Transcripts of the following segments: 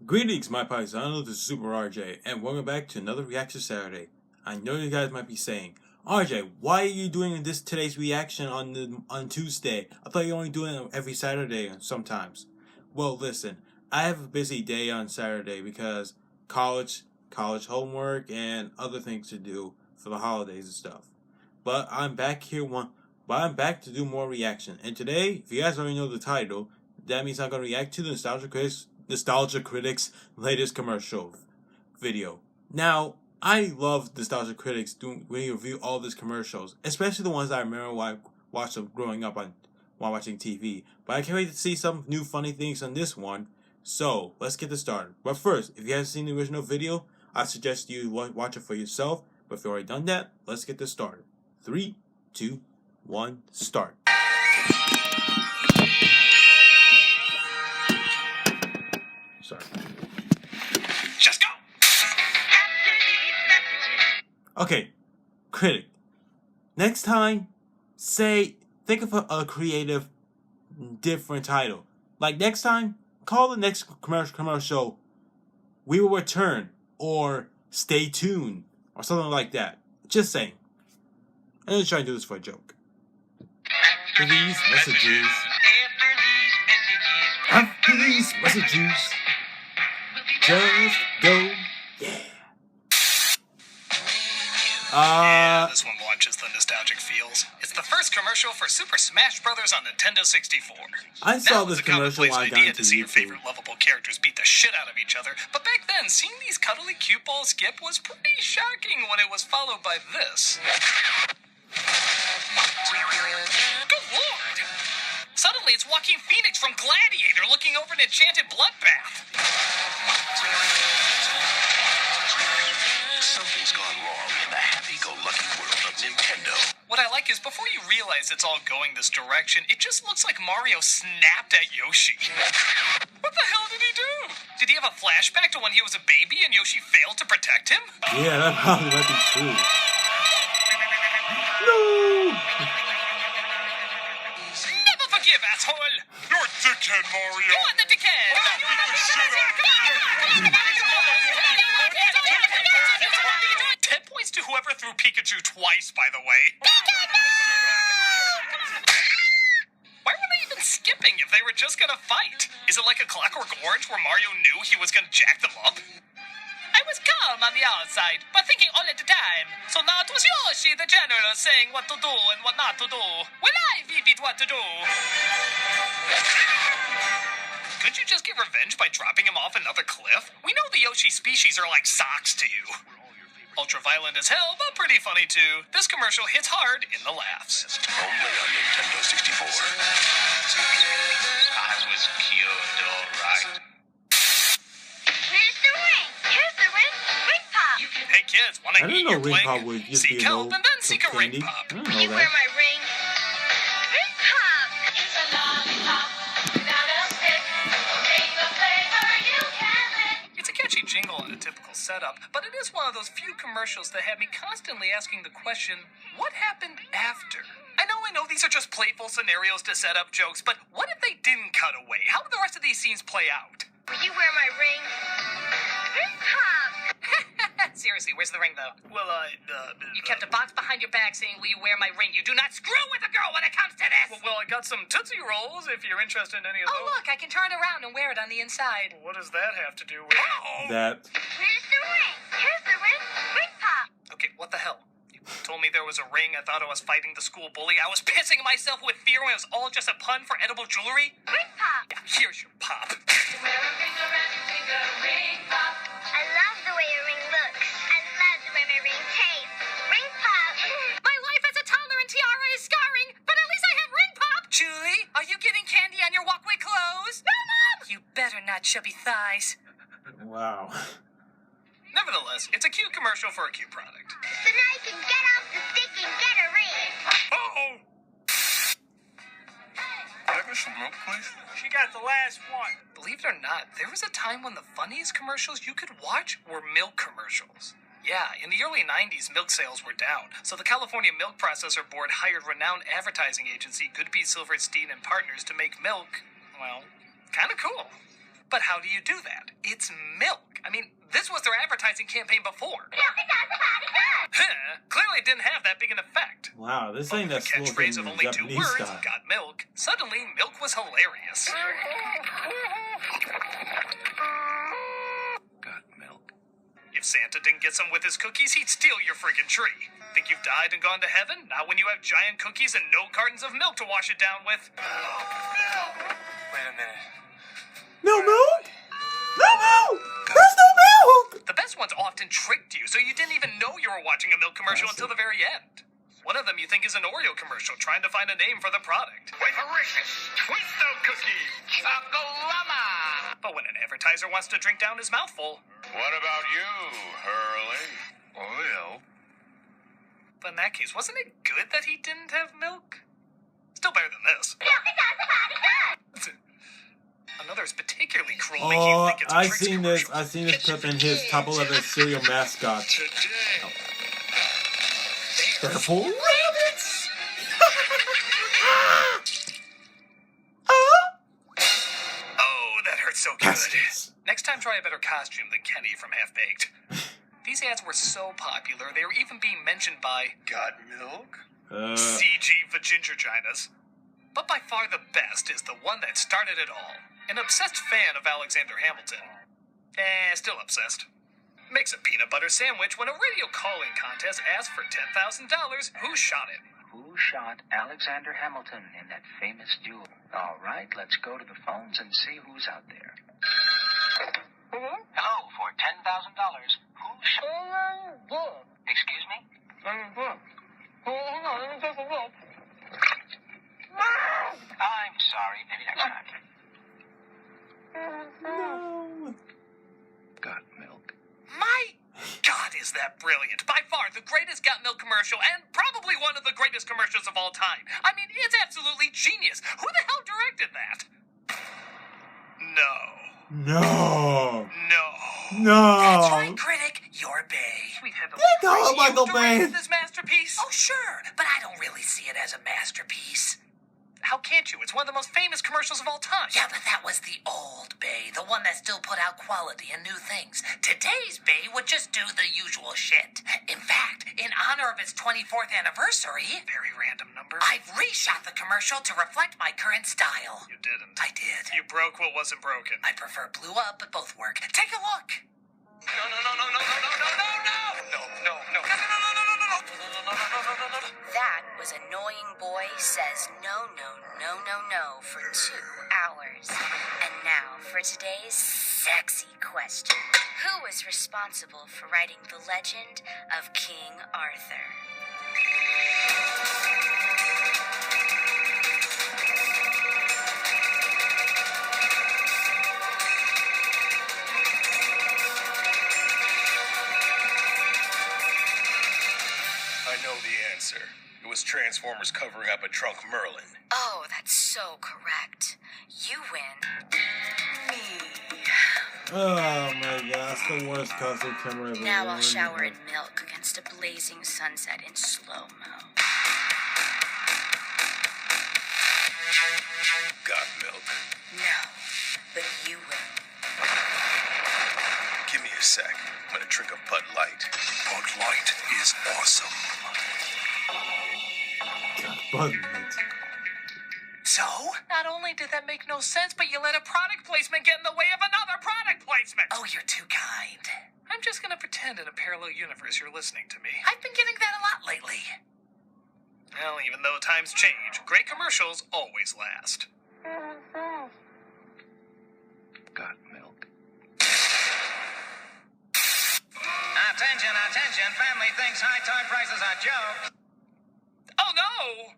Greetings, my paisanos, this is Super RJ, and welcome back to another Reaction Saturday. I know you guys might be saying, RJ, why are you doing today's reaction on Tuesday? I thought you were only doing it every Saturday sometimes. Well, listen, I have a busy day on Saturday because college homework, and other things to do for the holidays and stuff. But I'm back to do more reaction. And today, if you guys already know the title, that means I'm gonna react to the Nostalgia Critic's latest commercial video. Now, I love Nostalgia Critics when you review all these commercials, especially the ones I remember when I watched them growing up while watching TV. But I can't wait to see some new funny things on this one. So, let's get this started. But first, if you haven't seen the original video, I suggest you watch it for yourself. But if you've already done that, let's get this started. 3, 2, 1, start. Sorry. Just go! Okay, Critic. Next time, think of a creative, different title. Like next time, call the next commercial "We Will Return" or "Stay Tuned" or something like that. Just saying. I'm just trying to do this for a joke. After these messages, just go, yeah. This one launches the nostalgic feels. It's the first commercial for Super Smash Bros. On Nintendo 64. I saw this commercial when I got into to see your YouTube. favorite lovable characters beat the shit out of each other, but back then, seeing these cuddly cute balls skip was pretty shocking when it was followed by this. Good lord! Suddenly, it's Joaquin Phoenix from Gladiator looking over an enchanted bloodbath. Something's gone wrong in the happy-go-lucky world of Nintendo. What I like is before you realize it's all going this direction, it just looks like Mario snapped at Yoshi. What the hell did he do? Did he have a flashback to when he was a baby and Yoshi failed to protect him? Yeah, that probably might be true. No! Never forgive, asshole! You're a dickhead, Mario! You want the dickhead! Come on! 10 points to whoever threw Pikachu twice, by the way. Why were they even skipping if they were just gonna fight? Is it like a Clockwork Orange where Mario knew he was gonna jack them up? I was calm on the outside, but thinking all at the time. So now it was Yoshi, the general, saying what to do and what not to do. Will I be what to do? Couldn't you just get revenge by dropping him off another cliff? We know the Yoshi species are like socks to you. Ultra-violent as hell, but pretty funny too. This commercial hits hard in the laughs. Only on Nintendo 64. I was cute, alright. Where's the ring? Here's the ring. Ring pop. Hey kids, wanna I didn't eat know your ring bling? pop would just be Seek a help no and then seek a ring candy. pop. I didn't Will know you wear that. my ring? Ring pop. It's a lollipop without a stick. Ring the flavor you can lick. It's a catchy jingle and a typical setup, but it is one of those few commercials that have me constantly asking the question, what happened after? I know these are just playful scenarios to set up jokes, but what if they didn't cut away? How would the rest of these scenes play out? Will you wear my ring? Ring pop. Seriously, where's the ring, though? Well, you kept a box behind your back saying, will you wear my ring? You do not screw with a girl when it comes to this! Well, I got some Tootsie Rolls if you're interested in any of those. Oh, look, I can turn it around and wear it on the inside. What does that have to do with... That. Where's the ring? Here's the ring. Ring pop. Okay, what the hell? You told me there was a ring. I thought I was fighting the school bully. I was pissing myself with fear when it was all just a pun for edible jewelry. Ring pop. Yeah, here's your pop. I love the way a ring looks. I love the way my ring tastes. Ring pop. My life as a toddler and tiara is scarring, but at least I have ring pop. Julie, are you getting candy on your walkway clothes? No, Mom! You better not chubby thighs. Wow. Nevertheless, it's a cute commercial for a cute product. So now you can get off the stick and get a ring. Uh-oh! Can I get some milk, please? She got the last one. Believe it or not, there was a time when the funniest commercials you could watch were milk commercials. Yeah, in the early 90s, milk sales were down, so the California Milk Processor Board hired renowned advertising agency Goodby Silverstein and Partners to make milk, well, kind of cool. But how do you do that? It's milk. I mean, this was their advertising campaign before. Milk is does the body good. Clearly it didn't have that big an effect. Wow, this ain't that The slow thing catchphrase in of only 2 Japanese words, style. got milk. Suddenly, milk was hilarious. Got milk. If Santa didn't get some with his cookies, he'd steal your friggin' tree. Think you've died and gone to heaven? Not when you have giant cookies and no cartons of milk to wash it down with. Wait a minute. No milk? No milk! There's no milk! The best ones often tricked you, so you didn't even know you were watching a milk commercial until the very end. One of them you think is an Oreo commercial, trying to find a name for the product. Wafericious Twisto Cookie Chocolama. But when an advertiser wants to drink down his mouthful, What about you, Hurley? Well, but in that case, wasn't it good that he didn't have milk? Still better than this. Milk is does the body good. Another is particularly cruel, making you Oh, think it's a I Trix seen this. commercial. I seen this clip in his top 11 cereal mascot. today. Therefore, rabbits. Oh, that hurts so good. Bastards. Next time, try a better costume than Kenny from Half Baked. These ads were so popular, they were even being mentioned by Got milk? CG Vagingerginas. But by far the best is the one that started it all. An obsessed fan of Alexander Hamilton. Still obsessed. Makes a peanut butter sandwich when a radio calling contest asks for $10,000. Who shot it? Who shot Alexander Hamilton in that famous duel? All right, let's go to the phones and see who's out there. Hello, for $10,000. Who shot... Excuse me? I'm sorry, maybe next time. No. Got milk. My God, is that brilliant. By far the greatest Got Milk commercial and probably one of the greatest commercials of all time. I mean, it's absolutely genius. Who the hell directed that? No. No. No. No. That's right, Critic. You're Bay. We've had the Go, Michael Bay. this masterpiece. Oh, sure, but I don't really see it as a masterpiece. How can't you? It's one of the most famous commercials of all time. Yeah, but that was the old Bay, the one that still put out quality and new things. Today's Bay would just do the usual shit. In fact, in honor of its 24th anniversary, very random number, I've reshot the commercial to reflect my current style. You didn't. I did. You broke what wasn't broken. I prefer blew up, but both work. Take a look. That was Annoying Boy Says No, No, No, No, No for 2 hours. And now for today's sexy question. Who was responsible for writing the legend of King Arthur? I know the answer. It was Transformers covering up a drunk Merlin. Oh, that's so correct. You win. Me. Oh my god, that's the worst costume camera ever. Now I'll shower in milk against a blazing sunset in slow-mo. Got milk. No, but you will. Give me a sec. I'm gonna drink a Bud Light. Bud Light is awesome. Bud Light. So? Not only did that make no sense, but you let a product placement get in the way of another product placement! Oh, you're too kind. I'm just gonna pretend in a parallel universe you're listening to me. I've been getting that a lot lately. Well, even though times change, great commercials always last. Got milk. Attention, attention, family thinks high toy prices are joke. Oh no!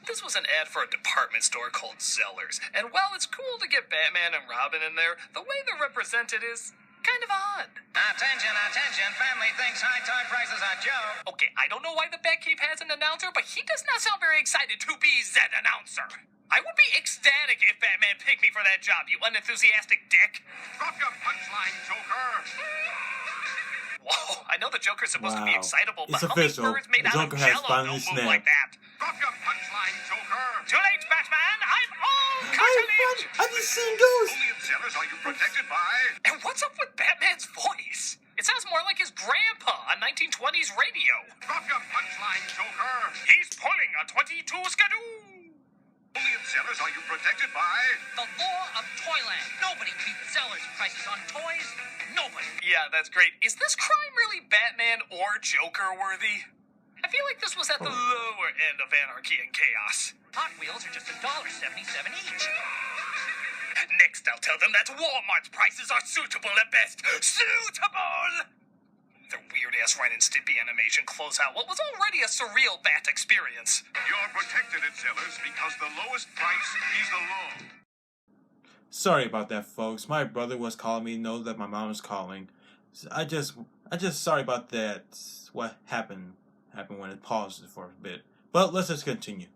This was an ad for a department store called Zellers, and while it's cool to get Batman and Robin in there, the way they're represented is kind of odd. Attention, attention, family thinks high toy prices are joke. Okay, I don't know why the Batcave has an announcer, but he does not sound very excited to be that announcer. I would be ecstatic if Batman picked me for that job, you unenthusiastic dick. Drop your punchline, Joker. Whoa, I know the Joker's supposed to be Wow. excitable, but It's official. hummingbirds made The out of Joker has jello finally don't move like snapped. that. Drop your punchline, Joker. Too late, Batman! I'm all I cartilage! just seen those. Zellers, are you protected by? And what's up with Batman's voice? It sounds more like his grandpa on 1920s radio. Drop your punchline, Joker. He's pulling a 22 skidoo. Only at Zellers are you protected by? The law of Toyland. Nobody beats Zellers prices on toys. Nobody. Yeah, that's great. Is this crime really Batman or Joker worthy? I feel like this was at the lower end of anarchy and chaos. Hot Wheels are just $1.77 each. Next, I'll tell them that Walmart's prices are suitable at best. Suitable! The weird-ass Ren and Stimpy animation close out what was already a surreal Bat experience. You're protected at Zellers because the lowest price is the law. Sorry about that, folks. My brother was calling me. Know that my mom was calling. I just sorry about that. What happened when it paused for a bit. But let's just continue.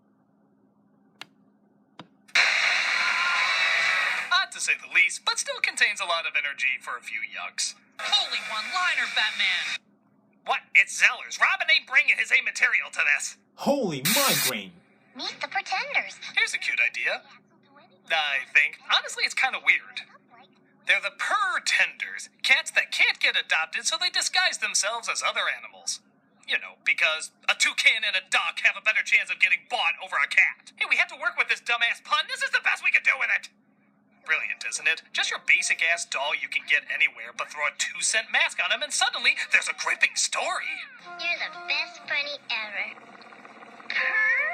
Odd to say the least, but still contains a lot of energy for a few yucks. Holy one-liner, Batman. What? It's Zellers. Robin ain't bringing his A material to this. Holy migraine! Meet the Pretenders. Here's a cute idea. I think. Honestly, it's kind of weird. They're the Pretenders, cats that can't get adopted, so they disguise themselves as other animals. You know, because a toucan and a duck have a better chance of getting bought over a cat. Hey, we have to work with this dumbass pun. This is the best we could do with it. Brilliant, isn't it? Just your basic-ass doll you can get anywhere, but throw a 2-cent mask on him, and suddenly there's a gripping story. You're the best bunny ever. Purr?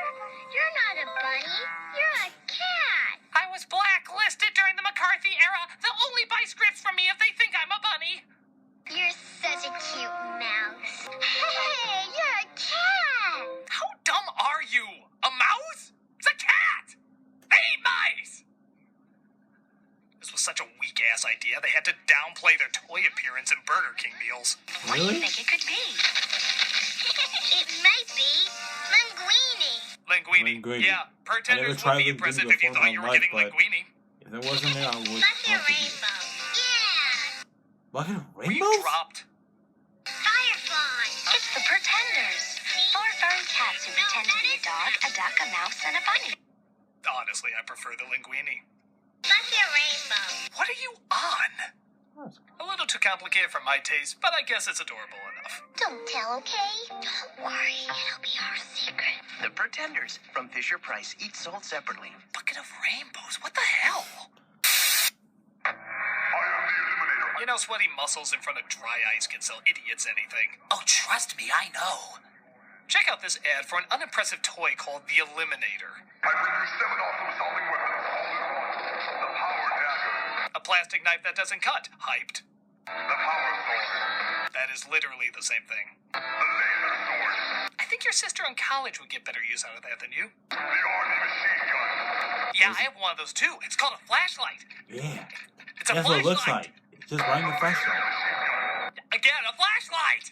You're not a bunny. You're a cat. I was blacklisted during the McCarthy era. They'll only buy scripts from me if they think I'm a bunny. You're such a cute mouse. Hey, you're a cat. How dumb are you? A mouse? It's a cat! They eat mice! This was such a weak-ass idea, they had to downplay their toy appearance in Burger King meals. What do you think it could be? It might be Linguini. Linguini. Yeah, Pretenders would be impressive if you thought you were getting Linguini. If it wasn't there, I would. Bucket Rainbow. Yeah. Bucket Were you rainbows? dropped? Firefly. It's the Pretenders. 4 furry cats who pretend to be a dog, a duck, a mouse, and a bunny. Honestly, I prefer the Linguini. Bucket Rainbow. What are you on? A little too complicated for my taste, but I guess it's adorable enough. Don't tell, okay? Don't worry. It'll be our secret. The Pretenders from FisherPrice, each sold separately. Bucket of rainbows, what the hell? I am the Eliminator. You know, sweaty muscles in front of dry ice can sell idiots anything. Oh, trust me, I know. Check out this ad for an unimpressive toy called the Eliminator. I bring you 7 awesome-solving weapons all in one. The Power Dagger. A plastic knife that doesn't cut. Hyped. The Power Sword. That is literally the same thing. The Laser Sword. I think your sister in college would get better use out of that than you. The Army Machine Gun. Yeah, I have one of those too. It's called a flashlight. Yeah. It's a That's what it looks flashlight. like. It's just running the flashlight. Again, a flashlight.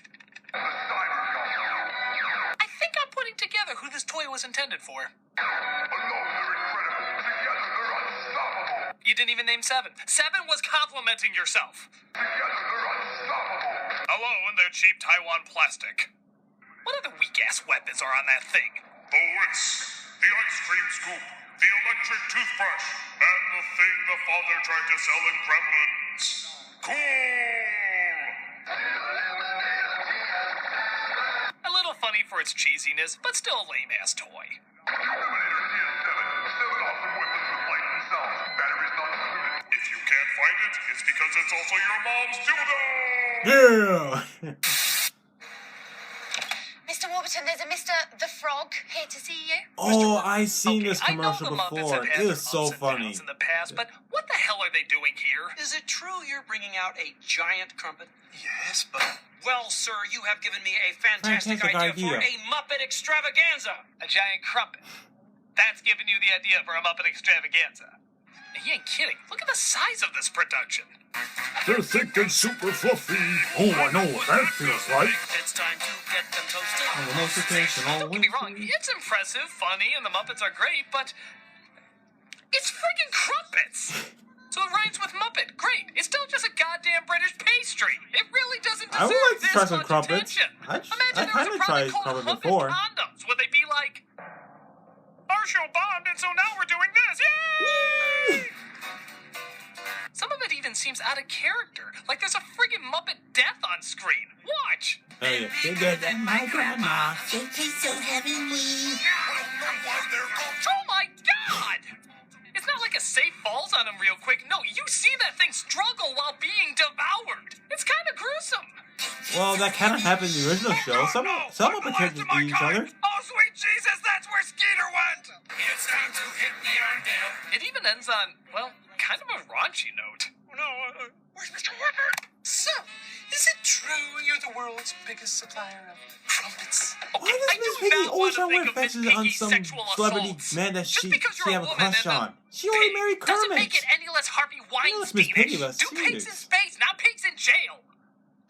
The Cyber Gun. I think I'm putting together who this toy was intended for. Alone they're incredible. Together they're unstoppable. You didn't even name 7. 7 was complimenting yourself. Together they're unstoppable. Alone, they're cheap Taiwan plastic. What other weak-ass weapons are on that thing? Oh, it's the ice cream scoop, the electric toothbrush, and the thing the father tried to sell in Gremlins. Cool! A little funny for its cheesiness, but still a lame-ass toy. Eliminator CS7, 7 awesome weapons with light and sound. Batteries not included. If you can't find it, it's because it's also your mom's dildo! Yeah! Mr. Warburton, there's a Mr. the Frog here to see you. Oh, I seen Okay, this commercial I know the Muppets before. have had It their was so ups and funny. downs in the past, but what the hell are they doing here? Is it true you're bringing out a giant crumpet? Yes, but Well, sir, you have given me a fantastic idea for a Muppet Extravaganza. A giant crumpet. That's giving you the idea for a Muppet Extravaganza. He ain't kidding. Look at the size of this production. They're thick and super fluffy. Oh, I know what that feels like. It's time to get them toasted. On the most occasional Don't get me wrong, it's impressive, funny, and the Muppets are great, but it's friggin' crumpets! So it rhymes with Muppet. Great. It's still just a goddamn British pastry. It really doesn't I deserve would like to this try some much crumpets. attention. I Imagine there was kinda a product tried called crumpet Muppet before. Condoms. Would they be like, our show bombed, and so now we're doing this. Yay! So even seems out of character. Like there's a friggin' Muppet death on screen. Watch! Oh yeah. Bigger than my grandma. They taste so heavenly. Oh my god! It's not like a safe falls on him real quick. No, you see that thing struggle while being devoured. It's kind of gruesome. Well, that kind of happened in the original show. Some Muppet characters eat each other. Oh, sweet Jesus, that's where Skeeter went! It's time to hit the Arndale. It even ends on, well, kind of a raunchy note. No, where's Mr. Harper? So, is it true you're the world's biggest supplier of crumpets? Why does Miss Piggy always try to wear fences on some celebrity man that she have a crush on? She already married Doesn't Kermit. make it any less Harvey Let's Miss Piggy, Weinstein-ish. let's Do see pigs in this. space, not pigs in jail.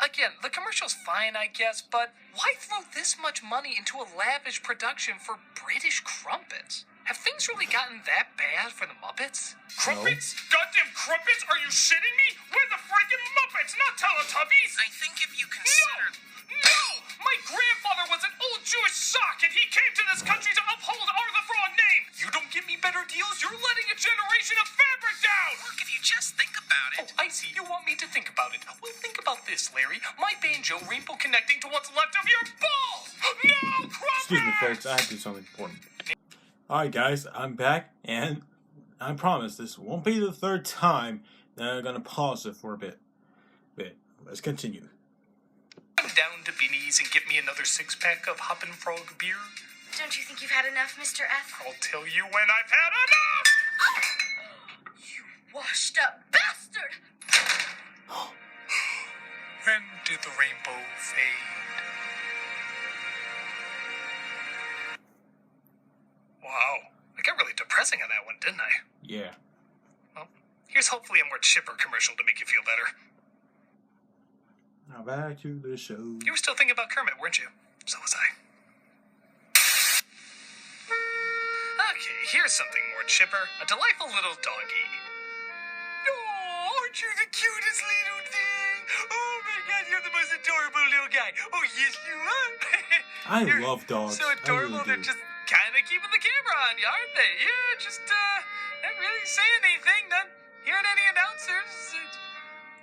Again, the commercial's fine, I guess, but why throw this much money into a lavish production for British crumpets? Have things really gotten that bad for the Muppets? Crumpets? Goddamn crumpets? Are you shitting me? We're the freaking Muppets, not Teletubbies! I think if you consider... No! My grandfather was an old Jewish sock, and he came to this country to uphold our the frog name! You don't give me better deals, you're letting a generation of fabric down! Look, if you just think about it... Oh, I see. You want me to think about it. Well, think about this, Larry. My banjo rainbow connecting to what's left of your balls! No, crumpets! Excuse me, folks. I have to do something important. Alright, guys. I'm back, and I promise this won't be the third time that I'm going to pause it for a bit. Let's continue. Come down to Binny's and get me another six-pack of Hoppin' Frog beer. Don't you think you've had enough, Mr. F? I'll tell you when I've had enough! Washed up bastard! When did the rainbow fade? Wow, I got really depressing on that one, didn't I? Yeah. Well, here's hopefully a more chipper commercial to make you feel better. Now back to the show. You were still thinking about Kermit, weren't you? So was I. Okay, here's something more chipper. A delightful little doggy. Oh, aren't you the cutest little thing? Oh my god, you're the most adorable little guy. Oh, yes, you are. I They're love dogs. So adorable, I really they're do. just kind of keeping the camera on you, aren't they? Yeah, just, not really saying anything, not hearing any announcers.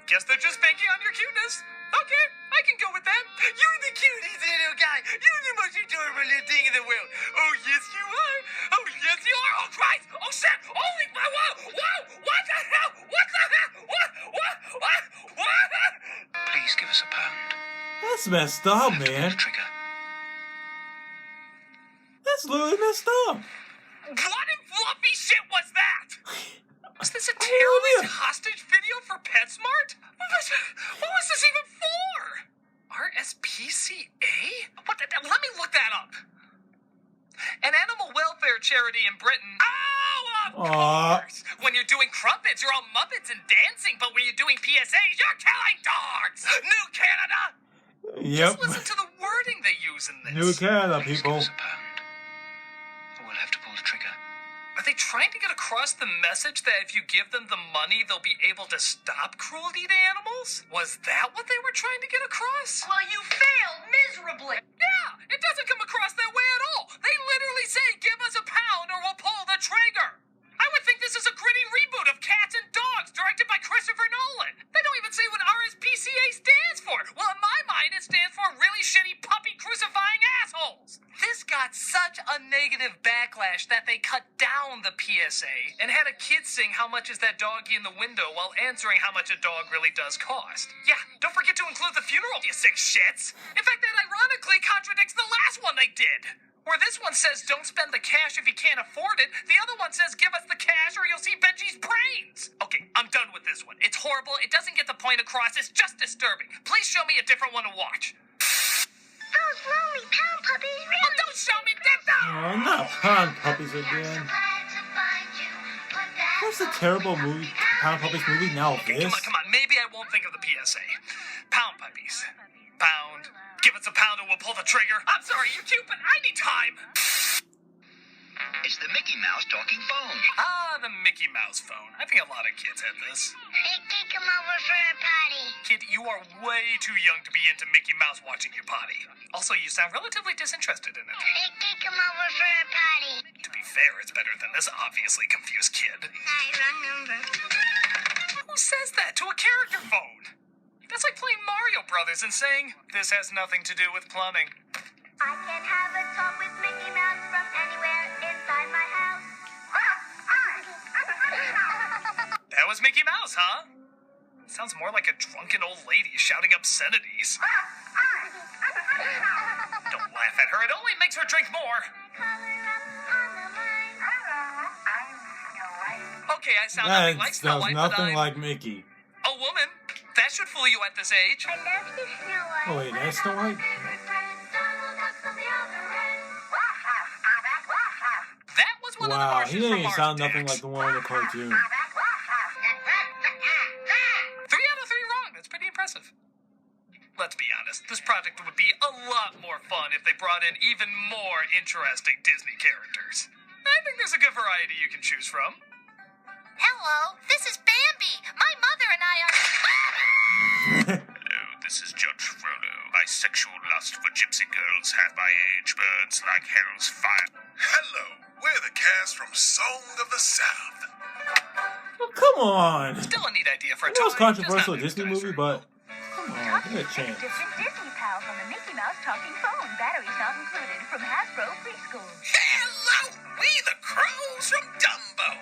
Guess they're just banking on your cuteness. Okay, I can go with that. You're the cutest little guy. You're the most adorable little thing in the world. Oh, yes, you are. Oh, yes, you are. Oh, Christ. Oh, shit. Holy, whoa, whoa. What the hell? What the hell? What? Please give us a pound. That's messed up, man. Trigger. That's literally messed up. What in fluffy shit was that? Was this a idea. terrorist hostage video for PetSmart? What was this even for? RSPCA? Let me look that up. An animal welfare charity in Britain. Oh, of course! When you're doing crumpets, you're all Muppets and dancing, but when you're doing PSAs, you're killing dogs! New Canada! Yep. Just listen to the wording they use in this. New Canada, Please people. give us a pound. Or we'll have to pull the trigger. Are they trying to get across the message that if you give them the money, they'll be able to stop cruelty to animals? Was that what they were trying to get across? Well, you failed miserably. Yeah, it doesn't come across that way at all. They literally say, give us a pound or we'll pull the trigger. I would think this is a gritty reboot of Cats and Dogs, directed by Christopher Nolan. They don't even say what RSPCA stands for. Well, in my mind, it stands for really shitty puppy crucifying assholes. This got such a negative backlash that they cut down the PSA and had a kid sing how much is that doggy in the window while answering how much a dog really does cost. Yeah, don't forget to include the funeral, you sick shits. In fact, that ironically contradicts the last one they did. Where this one says don't spend the cash if you can't afford it, the other one says give us the cash or you'll see Benji's brains. Okay, I'm done with this one. It's horrible, it doesn't get the point across, it's just disturbing. Please show me a different one to watch. Those lonely pound puppies really... Oh, don't show me that! Oh, not Pound Puppies again. What's the terrible movie, Pound Puppies movie now? Okay, This? come on, maybe I won't think of the PSA. Pound puppies. Pound. Give us a pound or we'll pull the trigger. I'm sorry, you cute, but I need time. It's the Mickey Mouse talking phone. Ah, the Mickey Mouse phone. I think a lot of kids had this. Mickey, come over for a potty. Kid, you are way too young to be into Mickey Mouse watching you potty. Also, you sound relatively disinterested in it. Mickey, come over for a potty. To be fair, it's better than this obviously confused kid. Hi, wrong number. Who says that to a character phone? That's like playing Mario Brothers and saying, this has nothing to do with plumbing. I can have a talk with Mickey Mouse from anywhere inside my house. That was Mickey Mouse, huh? Sounds more like a drunken old lady shouting obscenities. Don't laugh at her, it only makes her drink more. Okay, I sound nothing like Snow White, but nothing I'm like Mickey. a woman. That should fool you at this age. I love you, Snow White. Oh wait, that's Snow White? That was one of the Wow, Martians he from didn't even Mars sound nothing Attacks. like the one in the cartoon. 3 out of 3 wrong. That's pretty impressive. Let's be honest, this project would be a lot more fun if they brought in even more interesting Disney characters. I think there's a good variety you can choose from. Hello, this is Bambi. My mother and I are... Hello, this is Judge Frodo. My sexual lust for gypsy girls have my age burns like hell's fire. Hello, we're the cast from Song of the South. Oh, come on! Still a neat idea for a I know it's toy, just controversial not Disney news movie, guys. but come on, give it a chance. Different Disney pals on the Mickey Mouse talking phone. Batteries not included from Hasbro Preschool. Hello, we the crows from Dumbo.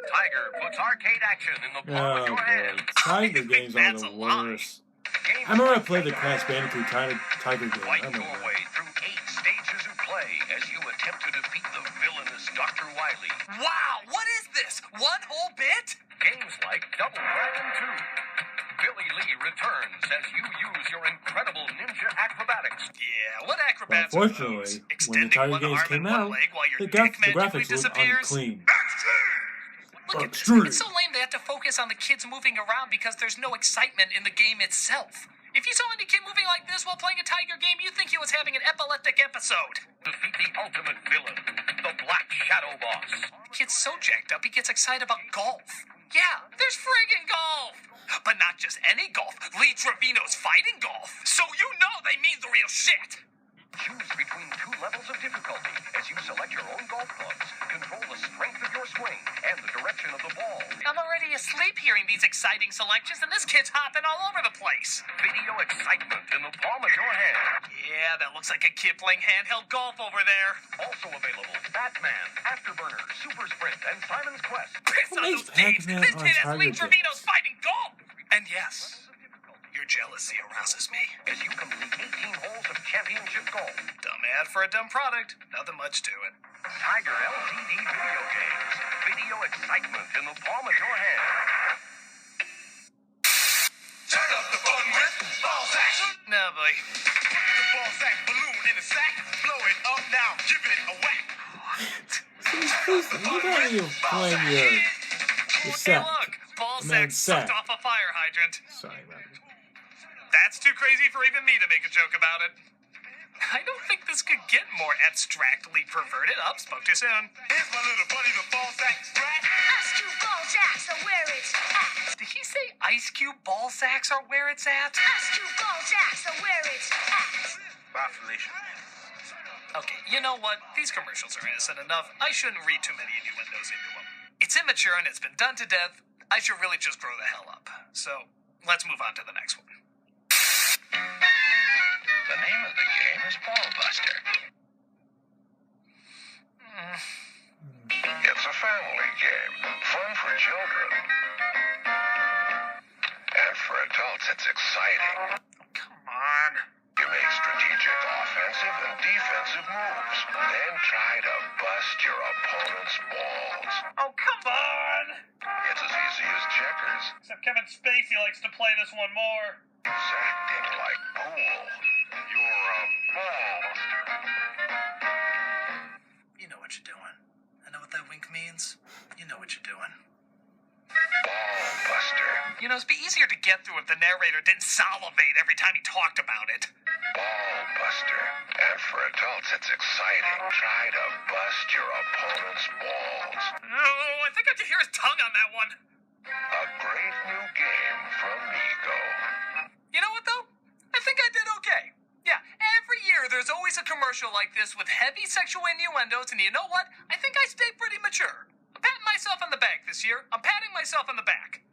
Tiger puts arcade action in the palm Oh of your boy, hand. Tiger games are that's the a lie. worst. Games I remember I like played the Tiger Crash Bandicoot Tiger game. I Fight remember your that. way through 8 stages of play as you attempt to defeat the villainous Dr. Wily. Wow, what is this? One whole bit? Games like Double Dragon 2. Billy Lee returns as you use your incredible ninja acrobatics. Yeah, what acrobats But are unfortunately, those? when the Extending Tiger one games arm came and one out, leg while your the dick magically graphics was disappears? unclean. Look at this. Extreme. It's so lame they have to focus on the kids moving around because there's no excitement in the game itself. If you saw any kid moving like this while playing a Tiger game, you'd think he was having an epileptic episode. Defeat the ultimate villain, the Black Shadow Boss. The kid's so jacked up, he gets excited about golf. Yeah, there's friggin' golf! But not just any golf, Lee Trevino's fighting golf. So you know they mean the real shit! Choose between 2 levels of difficulty as you select your own golf clubs, control the strength of your swing, and the direction of the ball. I'm already asleep hearing these exciting selections, and this kid's hopping all over the place. Video excitement in the palm of your hand. Yeah, that looks like a kid playing handheld golf over there. Also available, Batman, Afterburner, Super Sprint, and Simon's Quest. Piss What on makes those names! Pac-Man This on kid has Tiger Lee Trevino's games? fighting golf! And yes, your jealousy arouses me. As you complete 18 holes of championship golf. Dumb ad for a dumb product. Nothing much to it. Tiger LCD video games. Video excitement in the palm of your hand. Turn up the fun with ball sack. No, boy. Put the ball sack balloon in the sack. Blow it up now. Give it a whack. Look at you playing your Hey, sack. look! Ball Man, sack sucked sack. off a fire hydrant. Sorry about it. That's too crazy for even me to make a joke about it. I don't think this could get more abstractly perverted. Up, spoke too soon. Here's my little buddy, the ball sack sprat. Ice Cube ball jacks are where it's at. Did he say Ice Cube ball sacks are where it's at? Ice Cube ball jacks are where it's at. Bye, Felicia. Okay, you know what? These commercials are innocent enough. I shouldn't read too many innuendos into them. It's immature and it's been done to death. I should really just grow the hell up. So, let's move on to the next one. The name of the game is Ball Buster. It's a family game. Fun for children. And for adults, it's exciting. Come on. You make strategic offensive and defensive moves. Then try to bust your opponent's balls. Oh, come on! It's as easy as checkers. Except Kevin Spacey likes to play this one more. It's acting like pool. You're a ball buster. You know what you're doing. I know what that wink means. You know what you're doing. Ball buster. You know, it'd be easier to get through if the narrator didn't salivate every time he talked about it. Ball buster. And for adults, it's exciting. Try to bust your opponent's balls. Oh, I think I can hear his tongue on that one. A great new game from Mego. You know what, though? I think I did okay. Yeah, every year there's always a commercial like this with heavy sexual innuendos, and you know what? I think I stay pretty mature. I'm patting myself on the back this year. I'm patting myself on the back.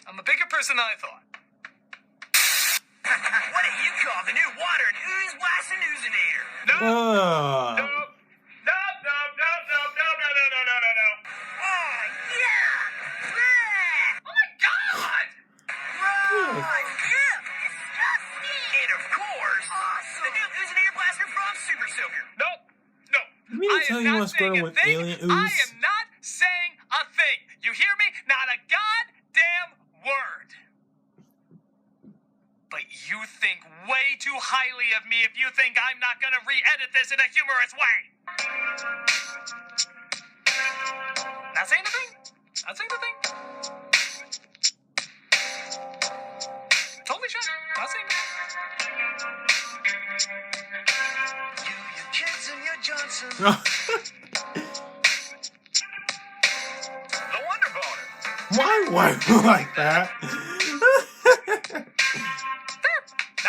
I'm a bigger person than I thought. What do you call the new water and ooze blasting oozinator? No. Oh. No. Oh, yeah! Bleh! Oh my God! Right! Disgusting! And of course, awesome! The new oozinator blaster from Super Soaker. No. You mean to tell you want to square with alien ooze? I am not saying a thing. You hear me? Not a goddamn word. But you think way too highly of me if you think I'm not going to re-edit this in a humorous way. Not saying a thing. Not saying a thing. Totally shut. Not saying a thing. You, your kids, and your Johnson. The Wonder Boner. Why like that?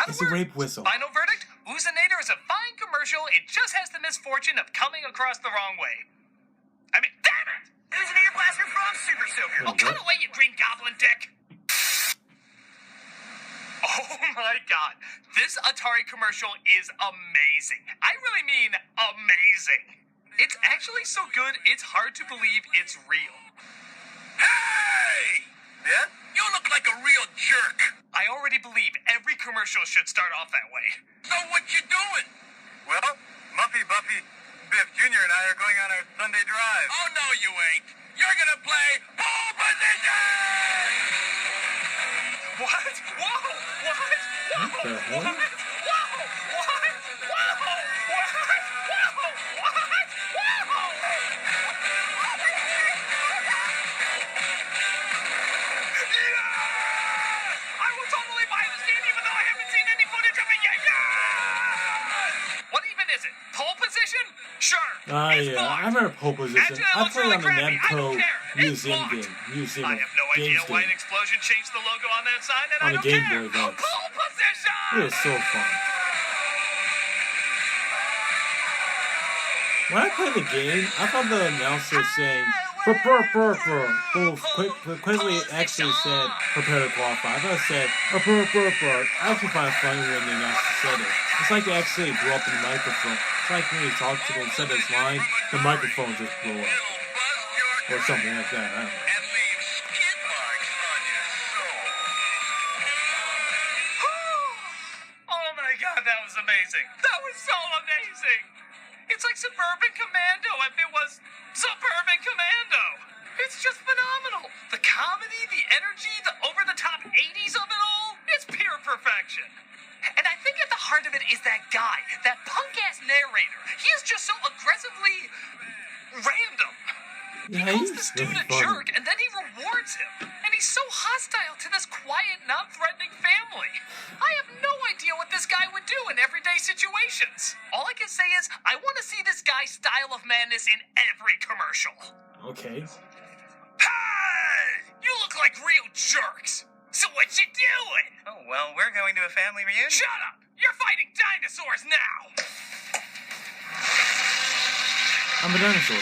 It's a rape whistle. Final verdict, Oozinator is a fine commercial. It just has the misfortune of coming across the wrong way. I mean, damn it! Oozinator blaster from Super Soaker. Oh, cut away, you green goblin dick! Oh my God, this Atari commercial is amazing. I really mean amazing. It's actually so good, it's hard to believe it's real. Hey! Yeah? You look like a real jerk. I already believe every commercial should start off that way. So what you doing? Well, Muppy, Buffy, Biff Jr. and I are going on our Sunday drive. Oh, no, you ain't. You're gonna play pole position! What? Whoa! What? Whoa! What the hell? What? Whoa! What? Whoa! What? Whoa! What? I will totally buy this game even though I haven't seen any footage of it yet. What even is it? Pole position? Sure. It's Yeah, blocked. I remember pole position. Actually, that I looks played really on the crappy. I don't Namco care. It's Museum blocked. game. Museum I of have no idea Games why an game. explosion changed the logo on that sign, and On I the don't Game care. Boy Advance. Pole position! It was so fun. When I played the game, I thought the announcer was saying quickly it actually said prepare to qualify. I thought it said I actually find it funny when the announcer said it. It's like they actually blew up in the microphone. It's like when he talks to them and said his line, the microphone just blew up. Or something like that. I don't know. And leave skid marks on your soul. Oh my God, that was amazing. That was so amazing. It's like Suburban Commando if it was Suburban Commando. It's just phenomenal. The comedy, the energy, the over-the-top 80s of it all, it's pure perfection. And I think at the heart of it is that guy, that punk-ass narrator. He is just so aggressively random. He Yeah, calls he's this dude really a funny. jerk, and then he rewards him. And he's so hostile to this quiet, non-threatening family. I have no idea what this guy would do in everyday situations. All I can say is, I want to see this guy's style of madness in every commercial. Okay. Hey! You look like real jerks. So what you doing? Oh, well, we're going to a family reunion. Shut up! You're fighting dinosaurs now! I'm a dinosaur.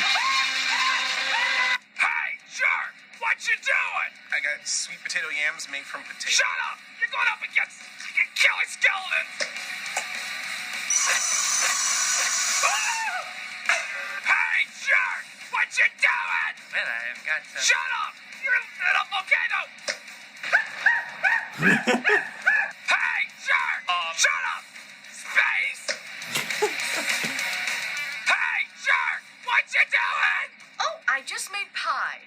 Hey, jerk! What you doing? I got sweet potato yams made from potatoes. Shut up! You're going up against killer skeletons! Hey, jerk! What you doing? Man, I've got Shut up! You're in a volcano! Hey, jerk! Shut up! Space! Hey, jerk! What you doing? Oh, I just made pie.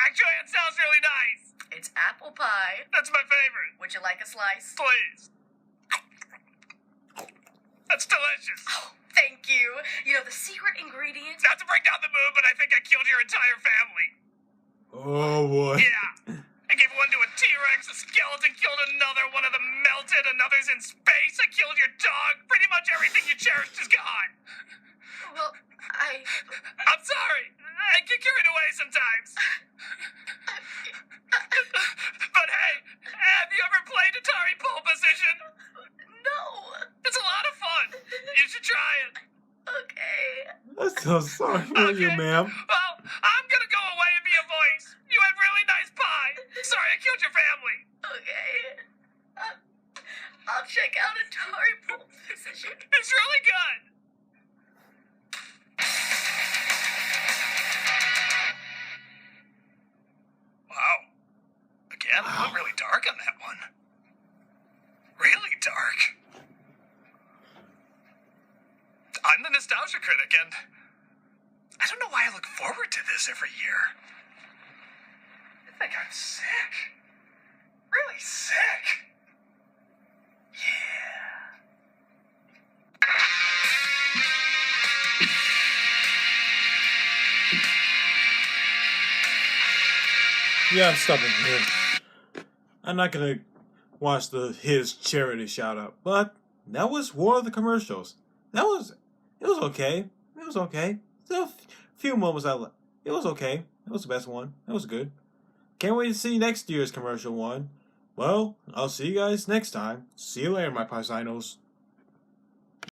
Actually, it sounds really nice. It's apple pie. That's my favorite. Would you like a slice? Please. That's delicious. Oh, thank you. You know, the secret ingredient? Not to bring down the mood, but I think I killed your entire family. Oh boy. Yeah. I gave one to a T-Rex, a skeleton killed another, one of them melted, another's in space, I killed your dog. Pretty much everything you cherished is gone. Well, I'm sorry. I get carried away sometimes. But hey, have you ever played Atari Pole Position? No. It's a lot of So sorry for you, ma'am. Well, I'm gonna go away and be a voice. You had really nice pie. Sorry I killed your family. Okay. I'll check out Atari Pole Position. It's really good. Wow. Again, it went really dark on that one. Really dark. I'm the Nostalgia Critic, and I don't know why I look forward to this every year. I think I'm sick. Really sick. Yeah, I'm stopping here. I'm not gonna watch his charity shout out, but that was one of the commercials. It was okay. It was okay. Still a few moments it was okay. It was the best one. It was good. Can't wait to see next year's commercial one. Well, I'll see you guys next time. See you later, my Paisanos.